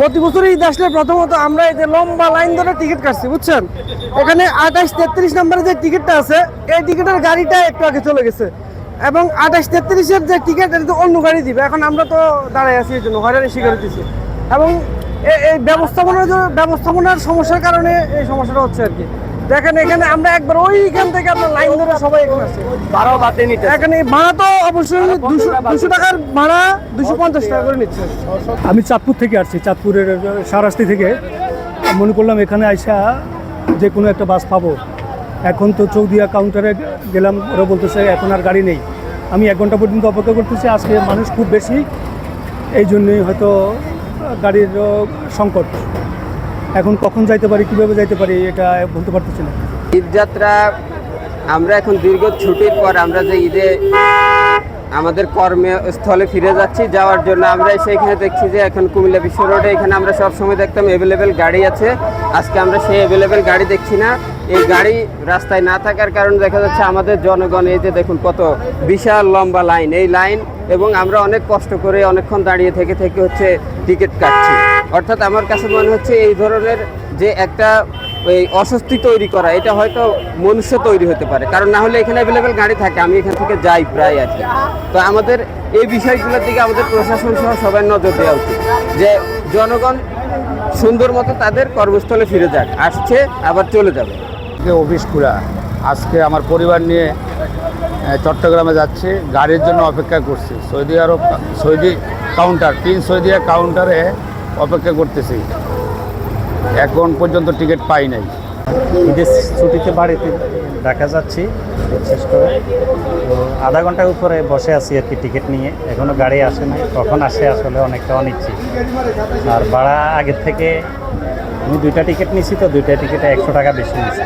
প্রতি বছর ঈদ আসলে প্রথমত আমরা এই যে লম্বা লাইন ধরে টিকিট কাটছি, বুঝছেন। এখানে 28-33 নম্বরের যে টিকিটটা আছে, এই টিকিটের গাড়িটা একটু আগে চলে গেছে, এবং 28-33-এর যে টিকিট এটা তো অন্য গাড়ি দিবে। এখন আমরা তো দাঁড়াই আছি, এই জন্য হয়রানি শিকার হতেছি, এবং এই ব্যবস্থাপনার সমস্যার কারণে এই সমস্যাটা হচ্ছে আর কি। দেখেন এখানে আমরা একবার ওইখান থেকে আপনার লাইন ধরে সবাই এখানে আসছে, ভাড়াও বাদে নিতে। এখানে ভাড়া তো অবশ্যই 200 টাকার ভাড়া 250 টাকা করে নিচ্ছে। আমি চাঁদপুর থেকে আসছি, চাঁদপুরের সারাস্তি থেকে। মনে করলাম এখানে আইসা যে কোনো একটা বাস পাবো। এখন তো চৌদিয়া কাউন্টারে গেলাম, ওরা বলতেছে এখন আর গাড়ি নেই। আমি 1 ঘন্টা পর্যন্ত অপেক্ষা করতেছি। আজকে মানুষ খুব বেশি, এই জন্যই হয়তো গাড়ির সংকট। এখন কখন যাইতে পারি, কীভাবে যাইতে পারি, এটা বলতে পারতেছি না। ঈদযাত্রা আমরা এখন দীর্ঘ ছুটির পর আমরা যে ঈদে আমাদের কর্মস্থলে ফিরে যাচ্ছি, যাওয়ার জন্য আমরা সেইখানে দেখছি যে এখন কুমিল্লা বিশ্ব রোডে এখানে আমরা সবসময় দেখতাম অ্যাভেলেবেল গাড়ি আছে। আজকে আমরা সেই অ্যাভেলেবেল গাড়ি দেখছি না। এই গাড়ি রাস্তায় না থাকার কারণে দেখা যাচ্ছে আমাদের জনগণ, এই যে দেখুন কত বিশাল লম্বা লাইন, এই লাইন, এবং আমরা অনেক কষ্ট করে অনেকক্ষণ দাঁড়িয়ে থেকে হচ্ছে টিকিট কাটছি। অর্থাৎ আমার কাছে মনে হচ্ছে এই ধরনের যে একটা ওই অস্বস্তি তৈরি করা, এটা হয়তো মনুষ্য তৈরি হতে পারে, কারণ না হলে এখানে অ্যাভেলেবেল গাড়ি থাকে, আমি এখান থেকে যাই প্রায় আর কি। তো আমাদের এই বিষয়গুলোর দিকে আমাদের প্রশাসন সহ সবাই নজর দেওয়া উচিত, যে জনগণ সুন্দর মতো তাদের কর্মস্থলে ফিরে যাক, আসছে আবার চলে যাবে। অফিস খুলা, আজকে আমার পরিবার নিয়ে চট্টগ্রামে যাচ্ছি, গাড়ির জন্য অপেক্ষা করছি। সৌদি কাউন্টার, প্রিন্স সৌদিয়া কাউন্টারে অপেক্ষা করতেছি, এখন পর্যন্ত টিকিট পাই নাই। ঈদের ছুটিতে বাড়িতে ঢাকা যাচ্ছি, শেষ করে তো আধা ঘন্টার উপরে বসে আছি আর কি টিকিট নিয়ে। এখনও গাড়ি আসে নাই, কখন আসে আসলে অনেকটা অনিচ্ছি। আর ভাড়া আগের থেকে আমি 2টা টিকিট নিছি, তো 2টা টিকিটে 100 টাকা বেশি নিয়েছি।